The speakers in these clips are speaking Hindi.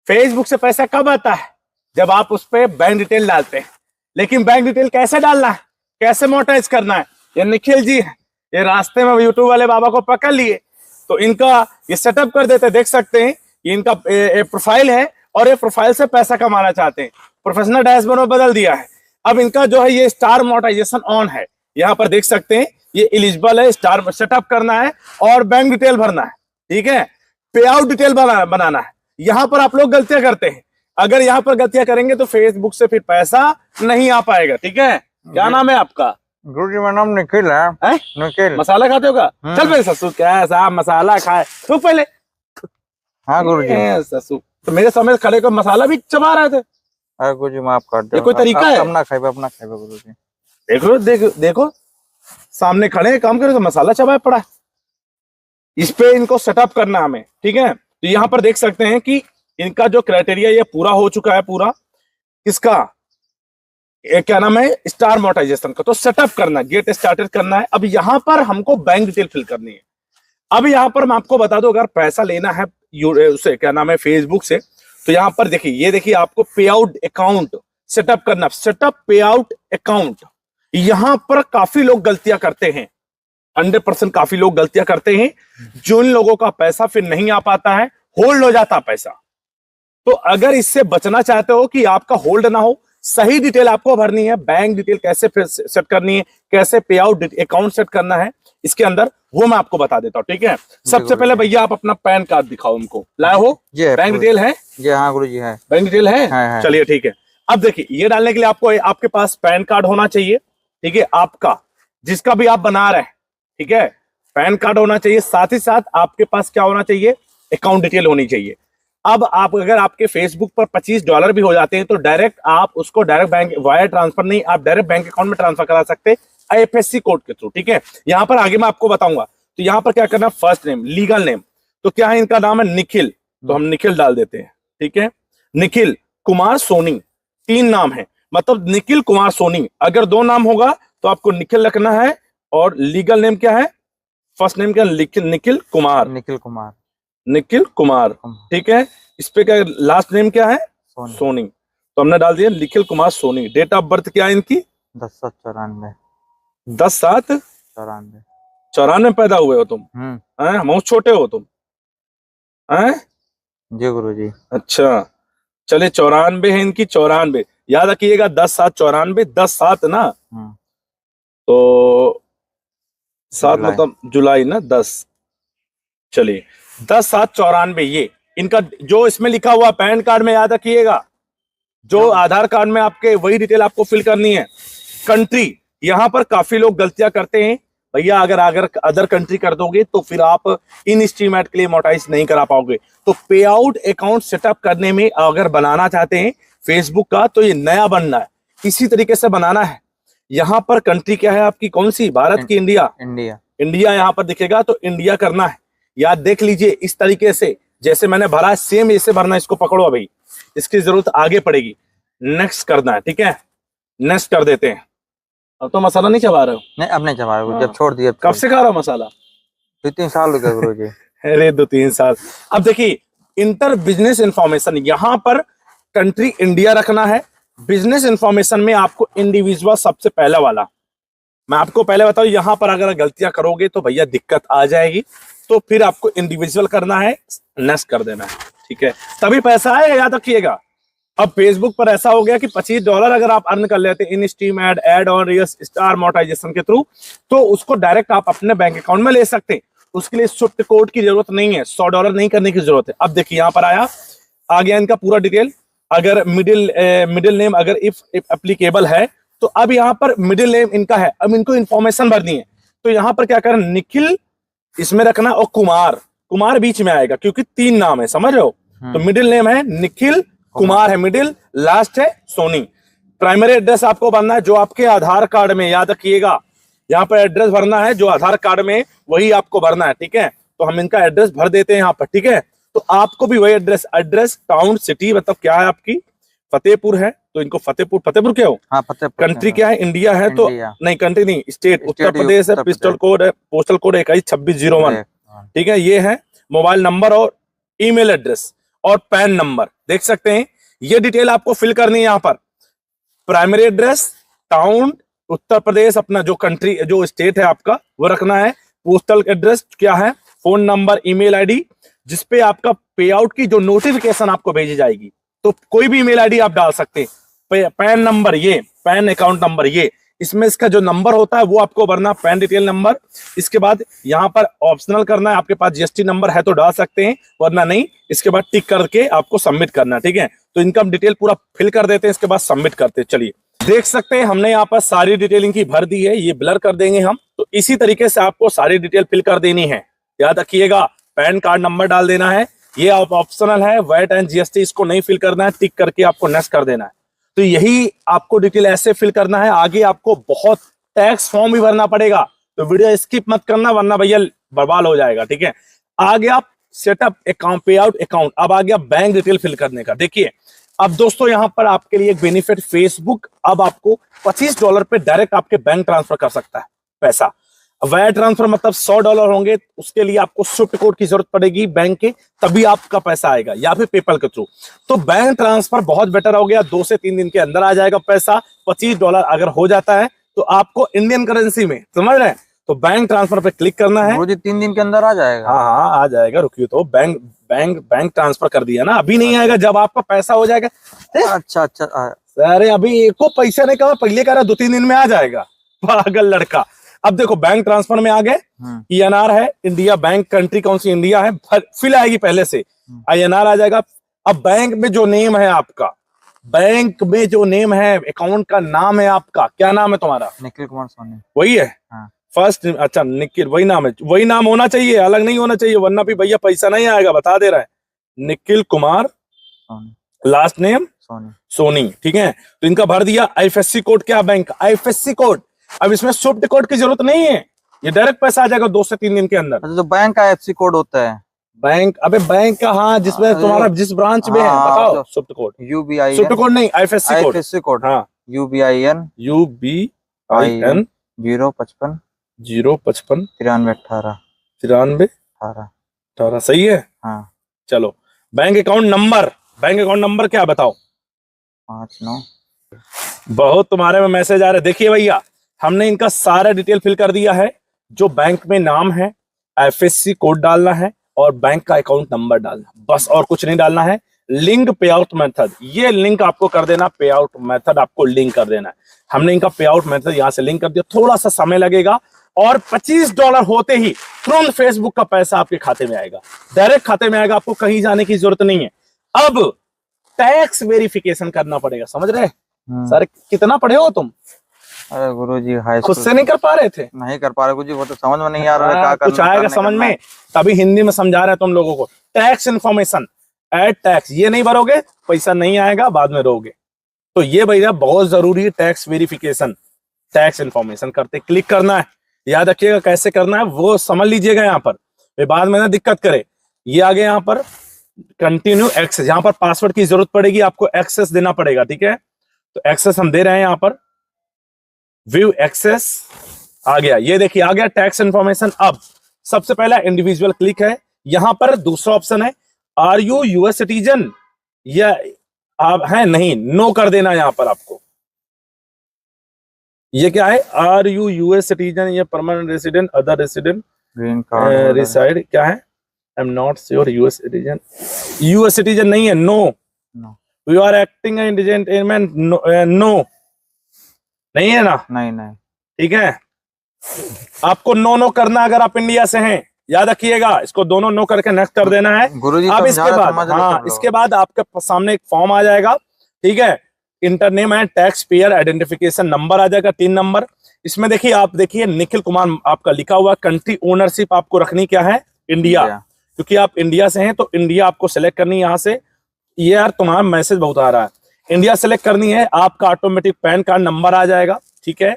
फेसबुक से पैसा कब आता है? जब आप उस पर बैंक डिटेल डालते हैं। लेकिन बैंक डिटेल कैसे डालना है, कैसे मोनेटाइज करना है, ये निखिल जी है, ये रास्ते में यूट्यूब वाले बाबा को पकड़ लिए तो इनका ये सेटअप कर देते। देख सकते हैं ये इनका प्रोफाइल है और ये प्रोफाइल से पैसा कमाना चाहते हैं। प्रोफेशनल डैशबोर्ड में बदल दिया है। अब इनका जो है ये स्टार मोनेटाइजेशन ऑन है। यहाँ पर देख सकते हैं ये एलिजिबल है, स्टार सेटअप करना है और बैंक डिटेल भरना है। ठीक है, पे आउट डिटेल बनाना है। यहाँ पर आप लोग गलतियां करते हैं। अगर यहाँ पर गलतियां करेंगे तो फेसबुक से फिर पैसा नहीं आ पाएगा। ठीक है, क्या नाम है आपका? गुरु जी, मेरा नाम निखिल है। निखिल। मसाला खाते हो का? चल पहले ससुर क्या मसाला खाए तो पहले। हाँ गुरु जी। ससुर तो मेरे समय खड़े को मसाला भी चबा रहे थे। अरे गुरु जी माफ कर दो। ये कोई तरीका है? अपना खाइबे गुरु जी। देखो सामने खड़े काम करो तो मसाला चबाया पड़ा है। इस पे इनको सेटअप करना हमें। ठीक है, तो यहाँ पर देख सकते हैं कि इनका जो क्राइटेरिया ये पूरा हो चुका है। पूरा किसका क्या नाम है? स्टार मोनेटाइजेशन का। तो सेटअप करना, गेट स्टार्टेड करना है। अब यहाँ पर हमको बैंक डिटेल फिल करनी है। अब यहाँ पर मैं आपको बता दूं, अगर पैसा लेना है उसे क्या नाम है फेसबुक से, तो यहाँ पर देखिए, ये देखिए आपको पे आउट अकाउंट सेटअप करना, सेटअप पे आउट अकाउंट। यहाँ पर काफी लोग गलतियां करते हैं, 100% काफी लोग गलतियां करते हैं। जो इन लोगों का पैसा फिर नहीं आ पाता है, होल्ड हो जाता पैसा। तो अगर इससे बचना चाहते हो कि आपका होल्ड ना हो, सही डिटेल आपको भरनी है। बैंक डिटेल कैसे सेट करनी है, कैसे पे आउट अकाउंट सेट करना है इसके अंदर, वो मैं आपको बता देता हूँ। ठीक है, सबसे पहले भैया आप अपना पैन कार्ड दिखाओ उनको। लाए हो? बैंक डिटेल है? जी हाँ गुरु जी है। बैंक डिटेल है? चलिए ठीक है। अब देखिए, ये डालने के लिए आपको आपके पास पैन कार्ड होना चाहिए। ठीक है, आपका जिसका भी आप बना रहे हैं। ठीक है, पैन कार्ड होना चाहिए। साथ ही साथ आपके पास क्या होना चाहिए? अकाउंट डिटेल होनी चाहिए। अब आप अगर आपके फेसबुक पर $25 भी हो जाते हैं तो डायरेक्ट आप उसको डायरेक्ट बैंक वायर ट्रांसफर नहीं, आप डायरेक्ट बैंक अकाउंट में ट्रांसफर करा सकते हैं IFSC कोड के थ्रू। ठीक है, यहाँ पर आगे मैं आपको बताऊंगा। तो यहाँ पर क्या करना, फर्स्ट नेम, लीगल नेम। तो क्या है, इनका नाम है निखिल, तो हम निखिल डाल देते हैं। ठीक है, निखिल कुमार सोनी, 3 नाम है, मतलब निखिल कुमार सोनी। अगर 2 नाम होगा तो आपको निखिल रखना है। और लीगल नेम क्या है? फर्स्ट नेम क्या? निखिल कुमार। निखिल कुमार। ठीक है, इस पे क्या लास्ट नेम क्या है? सोनी। तो हमने डाल दिया Nikhil Kumar Soni. Date of birth क्या है इनकी? 10/7/94। 10/7/94 पैदा हुए हो तुम? बहुत छोटे हो तुम हैं? जी गुरु जी। अच्छा, चले 94 है इनकी। 94 याद रखिएगा, 10/7/94, 10/7 ना, तो 7 मतलब जुलाई ना, 10। चलिए 10/7/94 ये इनका जो इसमें लिखा हुआ पैन कार्ड में याद रखिएगा, जो आधार कार्ड में आपके वही डिटेल आपको फिल करनी है। कंट्री, यहाँ पर काफी लोग गलतियां करते हैं भैया। अगर अदर कंट्री कर दोगे तो फिर आप इन स्टीमेट के लिए मोनेटाइज नहीं करा पाओगे। तो पे आउट अकाउंट सेटअप करने में अगर बनाना चाहते हैं फेसबुक का, तो ये नया बनना है, इसी तरीके से बनाना है। यहाँ पर कंट्री क्या है आपकी, कौन सी? भारत की? इंडिया। इंडिया यहाँ पर दिखेगा तो इंडिया करना है। याद देख लीजिए, इस तरीके से जैसे मैंने भरा है सेम ऐसे भरना। इसको पकड़ो अभी, इसकी जरूरत आगे पड़ेगी। नेक्स्ट करना है। ठीक है, नेक्स्ट कर देते हैं। अब तो मसाला नहीं चबा रहे हो? नहीं, अब नहीं चबा रहे, जब छोड़ दिया। कब से खा रहा हो मसाला? 2-3 साल हो गए गुरु जी। अरे 2-3 साल। अब देखिए, इंटर बिजनेस इंफॉर्मेशन, यहाँ पर कंट्री इंडिया रखना है। बिजनेस इंफॉर्मेशन में आपको इंडिविजुअल सबसे पहला वाला, मैं आपको पहले बताऊं, यहाँ पर अगर गलतियां करोगे तो भैया दिक्कत आ जाएगी। तो फिर आपको इंडिविजुअल करना है, नेक्स्ट कर देना है। ठीक है, तभी पैसा आएगा, याद रखिएगा। अब फेसबुक पर ऐसा हो गया कि $25 अगर आप अर्न कर लेते हैं in steam ad on star monetization के थ्रू, तो उसको डायरेक्ट आप अपने बैंक अकाउंट में ले सकते हैं। उसके लिए स्विफ्ट कोड की जरूरत नहीं है, $100 नहीं करने की जरूरत है। अब देखिए, यहाँ पर आ गया इनका पूरा डिटेल। अगर मिडिल नेम अगर इफ एप्लीकेबल है, तो अब यहाँ पर मिडिल नेम इनका है। अब इनको इंफॉर्मेशन भरनी है, तो यहाँ पर क्या करना, निखिल इसमें रखना और कुमार बीच में आएगा, क्योंकि 3 नाम है, समझ रहे हो? तो मिडिल नेम है निखिल, कुमार है मिडिल, लास्ट है सोनी। प्राइमरी एड्रेस आपको भरना है जो आपके आधार कार्ड में, याद रखिएगा, यहाँ पर एड्रेस भरना है जो आधार कार्ड में वही आपको भरना है। ठीक है, तो हम इनका एड्रेस भर देते हैं यहाँ पर। ठीक है, तो आपको भी वही एड्रेस टाउन सिटी, मतलब क्या है आपकी, फतेहपुर है, तो इनको फतेहपुर क्या हो? हाँ, फतेहपुर। कंट्री क्या है? इंडिया है। तो नहीं, कंट्री नहीं, स्टेट उत्तर प्रदेश है। Postal code 2601। ठीक है, ये है मोबाइल नंबर और ईमेल एड्रेस। और पैन नंबर देख सकते हैं। ये डिटेल आपको फिल करनी है यहाँ पर। Primary address, town Uttar Pradesh, अपना जो कंट्री जो स्टेट है आपका वो रखना है। पोस्टल एड्रेस क्या है, फोन नंबर, ईमेल आईडी जिसपे आपका पे आउट की जो नोटिफिकेशन आपको भेजी जाएगी, तो कोई भी ईमेल आईडी आप डाल सकते हैं। पैन नंबर, ये पैन अकाउंट नंबर, ये इसमें इसका जो नंबर होता है वो आपको भरना, पैन डिटेल नंबर। इसके बाद यहाँ पर ऑप्शनल करना है, आपके पास जीएसटी नंबर है तो डाल सकते हैं, वरना नहीं। इसके बाद टिक करके आपको सबमिट करना है, ठीक है। तो इनकम डिटेल पूरा फिल कर देते हैं, इसके बाद सबमिट करते हैं। चलिए देख सकते हैं हमने यहाँ पर सारी डिटेलिंग की भर दी है, ये ब्लर कर देंगे हम। तो इसी तरीके से आपको सारी डिटेल फिल कर देनी है। याद रखिएगा, पैन कार्ड नंबर डाल देना है, ये ऑप्शनल है। वैट एंड जीएसटी इसको नहीं फिल करना है, टिक करके आपको नेक्स्ट कर देना है। तो यही आपको डिटेल ऐसे फिल करना है। आगे आपको बहुत टैक्स फॉर्म भी भरना पड़ेगा, तो वीडियो स्किप मत करना वरना भैया बर्बाद हो जाएगा, ठीक है। आगे आप सेटअप अकाउंट, पे आउट अकाउंट, अब आ गया बैंक डिटेल फिल करने का। देखिए अब दोस्तों यहाँ पर आपके लिए एक बेनिफिट, फेसबुक अब आपको $25 पे डायरेक्ट आपके बैंक ट्रांसफर कर सकता है पैसा। वायर ट्रांसफर मतलब $100 होंगे, उसके लिए आपको स्विफ्ट कोड की जरूरत पड़ेगी बैंक के, तभी आपका पैसा आएगा, या फिर पेपल के थ्रू। तो बैंक ट्रांसफर बहुत बेटर हो गया, 2 से 3 दिन के अंदर आ जाएगा पैसा। $25 अगर हो जाता है तो आपको इंडियन करेंसी में, समझ रहे हैं। तो बैंक ट्रांसफर पे क्लिक करना है। गुरुजी 3 दिन के अंदर आ जाएगा? हाँ आ जाएगा, रुकिए। तो बैंक ट्रांसफर कर दिया ना, अभी नहीं आएगा, जब आपका पैसा हो जाएगा। अच्छा। अरे अभी एको पैसा नहीं कहा, पहले कह रहा 2-3 दिन में आ जाएगा, पागल लड़का। अब देखो बैंक ट्रांसफर में आ गए। INR है, इंडिया बैंक, कंट्री कौन सी, इंडिया है, फिल आएगी पहले से, INR आ जाएगा। अब बैंक में जो नेम है आपका, बैंक में जो नेम है, अकाउंट का नाम है आपका, क्या नाम है तुम्हारा? निखिल कुमार सोनी। वही है फर्स्ट? अच्छा निखिल, वही नाम है, वही नाम होना चाहिए, अलग नहीं होना चाहिए, वरना भी भैया पैसा नहीं आएगा, बता दे रहा है। निखिल कुमार, लास्ट नेम सोनी, ठीक है। तो इनका भर दिया। IFSC कोड, क्या बैंक IFSC कोड। अब इसमें स्विफ्ट कोड की जरूरत नहीं है, ये डायरेक्ट पैसा आ जाएगा 2 से 3 दिन के अंदर। अच्छा, तो बैंक का IFSC कोड होता है? बैंक, अबे बैंक का, हाँ, जिसमें तुम्हारा जिस ब्रांच में है, बताओ Swift code. UBIN, Swift code नहीं, IFSC कोड, हाँ। UBIN 055 055 93 18 सही है। हाँ। चलो बैंक अकाउंट नंबर क्या बताओ? 59। बहुत तुम्हारे में मैसेज आ रहे। देखिए भैया, हमने इनका सारा डिटेल फिल कर दिया है। जो बैंक में नाम है, IFSC कोड डालना है और बैंक का अकाउंट नंबर डालना, बस, और कुछ नहीं डालना है। लिंक पे आउट मेथड, ये लिंक आपको कर देना, पे आउट मेथड आपको लिंक कर देना है। हमने इनका पे आउट मेथड यहां से लिंक कर दिया, थोड़ा सा समय लगेगा, और $25 होते ही तुरंत फेसबुक का पैसा आपके खाते में आएगा, डायरेक्ट खाते में आएगा, आपको कहीं जाने की जरूरत नहीं है। अब टैक्स वेरिफिकेशन करना पड़ेगा, समझ रहे सर? कितना पढ़े हो तुम? अरे गुरुजी हाई खुद से नहीं कर पा रहे थे? नहीं कर पा रहे गुरुजी, वो तो समझ में नहीं आ रहा है क्या कुछ आएगा समझ में, तभी हिंदी में समझा रहे हैं तुम लोगों को। टैक्स इन्फॉर्मेशन, एड टैक्स, ये नहीं भरोगे पैसा नहीं आएगा, बाद में रोगे। तो ये भैया बहुत जरूरी है, टैक्स वेरिफिकेशन, टैक्स इन्फॉर्मेशन करते क्लिक करना है। याद रखिएगा कैसे करना है, वो समझ लीजिएगा यहाँ पर, बाद में ना दिक्कत करे। ये आगे यहाँ पर कंटिन्यू एक्सेस, यहाँ पर पासवर्ड की जरूरत पड़ेगी, आपको एक्सेस देना पड़ेगा, ठीक है। तो एक्सेस हम दे रहे हैं यहाँ पर, व्यू एक्सेस आ गया। ये देखिए आ गया टैक्स इन्फॉर्मेशन। अब सबसे पहला इंडिविजुअल क्लिक है, यहां पर दूसरा ऑप्शन है, आर यू यूएस सिटीजन, या आप हैं नहीं, नो कर देना यहां पर आपको। ये क्या है, आर यू यूएस सिटीजन, या permanent resident, other resident, green card reside, क्या है, I am not sure, US citizen, US citizen नहीं है, no. You are acting indigent, no नहीं है ना, नहीं, ठीक है। आपको नो करना अगर आप इंडिया से हैं, याद रखिएगा, इसको दोनों नो करके नेक्स्ट कर देना है। गुरुजी अब इसके बाद, हाँ, इसके बाद आपके सामने एक फॉर्म आ जाएगा, ठीक है। इंटर नेम है, टैक्स पेयर आइडेंटिफिकेशन नंबर आ जाएगा, 3 नंबर। इसमें देखिए, आप देखिए निखिल कुमार आपका लिखा हुआ, कंट्री ओनरशिप आपको रखनी क्या है, इंडिया, क्योंकि आप इंडिया से हैं तो इंडिया आपको सेलेक्ट करनी है यहाँ से। ये यार तुम्हारा मैसेज बहुत आ रहा है, इंडिया सेलेक्ट करनी है, आपका ऑटोमेटिक पैन कार्ड नंबर आ जाएगा, ठीक है।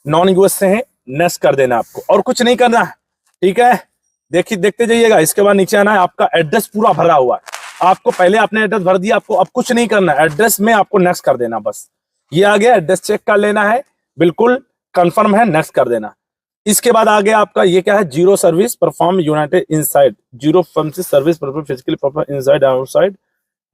नॉन यूएस से है, नेक्स्ट कर देना आपको, और कुछ नहीं करना है, ठीक है। देखिए देखते जाइएगा। इसके बाद नीचे आना है, आपका एड्रेस पूरा भरा हुआ है, आपको पहले आपने एड्रेस भर दिया, आपको अब कुछ नहीं करना, एड्रेस में आपको नेक्स्ट कर देना बस। ये आ गया, एड्रेस चेक कर लेना है, बिल्कुल कंफर्म है, नेक्स्ट कर देना। इसके बाद आ गया आपका, ये क्या है, zero service perform United inside, zero service perform physically perform inside outside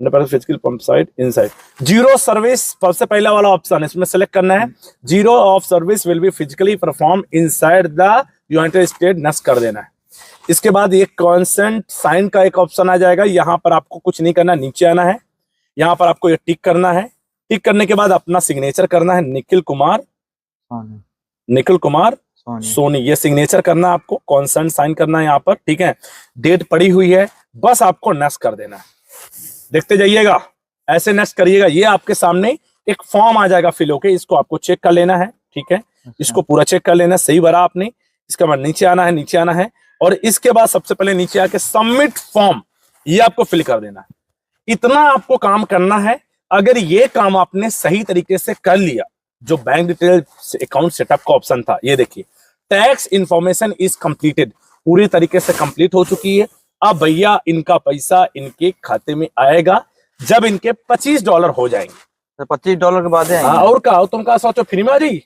physical pump side inside zero service सबसे पहला वाला ऑप्शन इसमें सेलेक्ट करना है। Zero of service will be physically perform inside the United state नस कर देना है। इसके बाद ये कॉन्सेंट साइन का एक ऑप्शन आ जाएगा, यहाँ पर आपको कुछ नहीं करना, नीचे आना है, यहाँ पर आपको ये टिक करना है। टिक करने के बाद अपना सिग्नेचर करना है, निखिल कुमार सोनी ये सिग्नेचर करना है आपको, कॉन्सेंट साइन करना है यहाँ पर, ठीक है। डेट पड़ी हुई है, बस आपको नेक्स्ट कर देना है। देखते जाइएगा, ऐसे नेक्स्ट करिएगा। ये आपके सामने एक फॉर्म आ जाएगा फिल होके, इसको आपको चेक कर लेना है, ठीक है। इसको पूरा चेक कर लेना है, सही भरा आपने। इसके बाद नीचे आना है और इसके बाद सबसे पहले नीचे आके सबमिट फॉर्म ये आपको फिल कर देना है। इतना आपको काम करना है। अगर ये काम आपने सही तरीके से कर लिया, जो बैंक डिटेल अकाउंट सेटअप का ऑप्शन था, ये देखिए टैक्स इंफॉर्मेशन इज कंप्लीटेड, पूरी तरीके से कंप्लीट हो चुकी है। अब भैया इनका पैसा इनके खाते में आएगा जब इनके $25 हो जाएंगे। तो $25 के बाद है। और क्या तुम क्या सोचो, फ्री में आ जाएगी?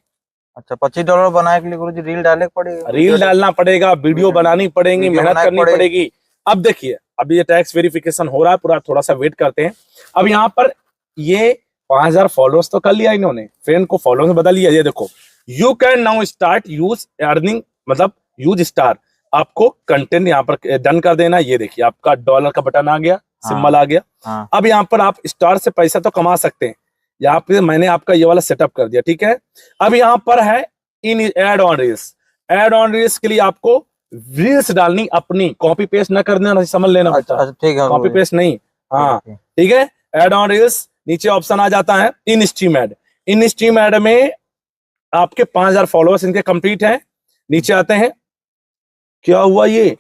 अच्छा, $25 बनाने के लिए गुरुजी रील डालने पड़ेगा, रील डालना पड़ेगा, वीडियो बनानी पड़ेगी, मेहनत करनी पड़ेगी। अब देखिए, अब ये टैक्स वेरिफिकेशन हो रहा है पूरा, थोड़ा सा वेट करते हैं। अब यहाँ पर ये 5000 फॉलोअर्स तो कर लिया इन्होंने, फ्रेंड को फॉलो में बदल लिया। ये देखो, you can now start use earning, मतलब यूज स्टार, आपको कंटेंट यहाँ पर डन कर देना। ये देखिए आपका डॉलर का बटन आ गया, सिंबल आ गया। अब यहाँ पर आप स्टार से पैसा तो कमा सकते हैं। यहाँ पे मैंने आपका ये वाला सेटअप कर दिया, ठीक है। अब यहाँ पर है इन add on reels. Add on reels के लिए आपको रील्स डालनी अपनी, कॉपी पेस्ट ना करना, समझ लेना बेटा। अच्छा ठीक है, कॉपी पेस्ट नहीं, हाँ ठीक है। एड ऑन रील्स, नीचे ऑप्शन आ जाता है इन स्ट्रीम एड। इन स्ट्रीम एड में आपके 5000 फॉलोअर्स इनके कंप्लीट हैं। नीचे आते हैं, क्या हुआ ये,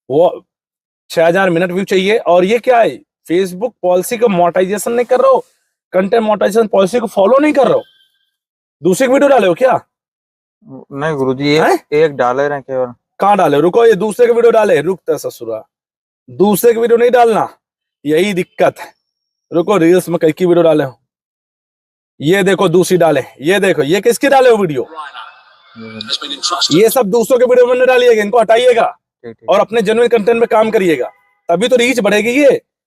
वो 6000 मिनट व्यू चाहिए। और ये क्या है, फेसबुक पॉलिसी को मोनेटाइजेशन नहीं कर रहे हो, कंटेंट मोनेटाइजेशन पॉलिसी को फॉलो नहीं कर रहे हो, दूसरे वीडियो डाले हो क्या? नहीं गुरुजी, एक डाले रहे केवल। कहाँ डाले, रुको, ये दूसरे के वीडियो डाले, रुकता ससुरा, दूसरे के वीडियो नहीं डालना, यही दिक्कत है। रुको, रील्स में कई की वीडियो डाले हो, ये देखो दूसरी डाले, ये देखो, ये किसकी डाले हो वीडियो, ये सब दूसरों के वीडियो में नहीं डालिएगा, इनको हटाइएगा और अपने जेन्युइन कंटेंट में काम करिएगा, तभी तो रीच बढ़ेगी।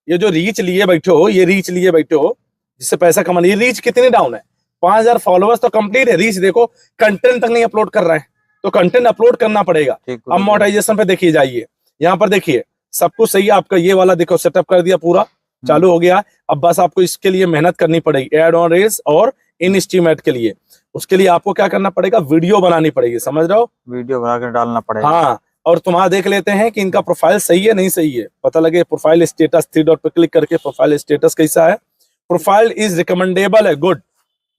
ये जो रीच लिए बैठे हो, ये रीच लिए बैठे हो जिससे पैसा कमाना, ये रीच कितनी डाउन है? 5000 फॉलोअर्स तो कंप्लीट है, रीच देखो, कंटेंट तक नहीं अपलोड कर रहे हैं, तो कंटेंट अपलोड करना पड़ेगा। अब मोनेटाइजेशन पे देखिए जाइए, यहाँ पर देखिए सब कुछ सही है आपका। ये वाला देखो सेटअप कर दिया, पूरा चालू हो गया। अब बस आपको इसके लिए मेहनत करनी पड़ेगी, एड ऑन रील्स और इन स्ट्रीम एड के लिए। उसके लिए आपको क्या करना पड़ेगा, वीडियो बनानी पड़ेगी, समझ रहे हो, वीडियो बना कर डालना पड़ेगा। हाँ, और तुम्हारा देख लेते हैं कि इनका प्रोफाइल सही है नहीं सही है, पता लगे। प्रोफाइल स्टेटस 3 डॉट पे क्लिक करके प्रोफाइल स्टेटस कैसा है, प्रोफाइल इज रिकमेंडेबल है, गुड,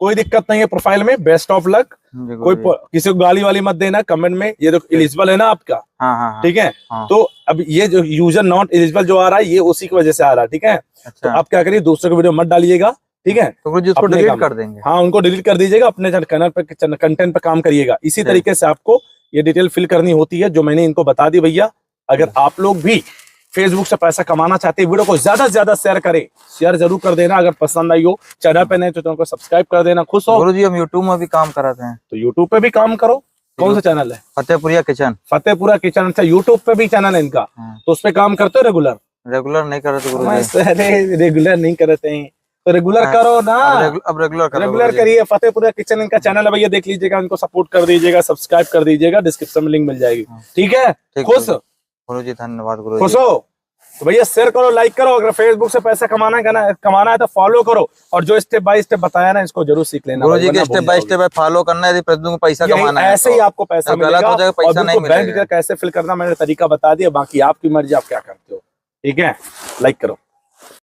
कोई दिक्कत नहीं है प्रोफाइल में, बेस्ट ऑफ लक। कोई किसी को गाली वाली मत देना कमेंट में। ये देखो एलिजिबल है ना आपका, ठीक है। तो अब ये जो यूजर नॉट एलिजिबल जो आ रहा है, ये उसी की वजह से आ रहा है, ठीक है। तो आप क्या करिए, दूसरे को वीडियो मत डालिएगा, ठीक है, तो उसको डिलीट कर देंगे। हाँ, उनको डिलीट कर दीजिएगा, अपने चैनल पे कंटेंट पे काम करिएगा। इसी तरीके से आपको ये डिटेल फिल करनी होती है जो मैंने इनको बता दी भैया। अगर आप लोग भी फेसबुक से पैसा कमाना चाहते हैं, वीडियो को ज्यादा से ज्यादा शेयर करें, शेयर जरूर कर देना। अगर पसंद आई हो, चैनल पे नहीं तो चैनल को सब्सक्राइब कर देना। खुश हो गुरुजी, हम यूट्यूब में भी काम कराते हैं, तो यूट्यूब पे भी काम करो। कौन सा चैनल है? फतेहपुरा किचन। फतेहपुरा किचन, अच्छा, यूट्यूब पे भी चैनल है इनका, तो उस पे काम करते हो रेगुलर? रेगुलर नहीं करते गुरुजी। रेगुलर नहीं करते हैं तो रेगुलर करो ना। अब रेगुलर करिए। फतेहपुरा किचन इनका चैनल है भैया, देख लीजिएगा, इनको सपोर्ट कर दीजिएगा, सब्सक्राइब कर दीजिएगा, डिस्क्रिप्शन में लिंक मिल जाएगी, ठीक है। खुश गुरुजी, धन्यवाद गुरुजी। खुश हो तो भैया शेयर करो, लाइक करो। अगर फेसबुक से पैसा कमाना है तो फॉलो करो, और जो स्टेप बाय स्टेप बताया ना, इसको जरूर सीख लेना। गुरुजी के स्टेप बाय स्टेप फॉलो करना है, यदि फेसबुक में पैसा कमाना है, ऐसे ही आपको पैसा मिलेगा। गलत हो जाएगा, पैसा नहीं मिलेगा। बैंक डिटेल कैसे फिल करना मैंने तरीका बता दिया, बाकी आपकी मर्जी, आप क्या करते हो, ठीक है। लाइक करो।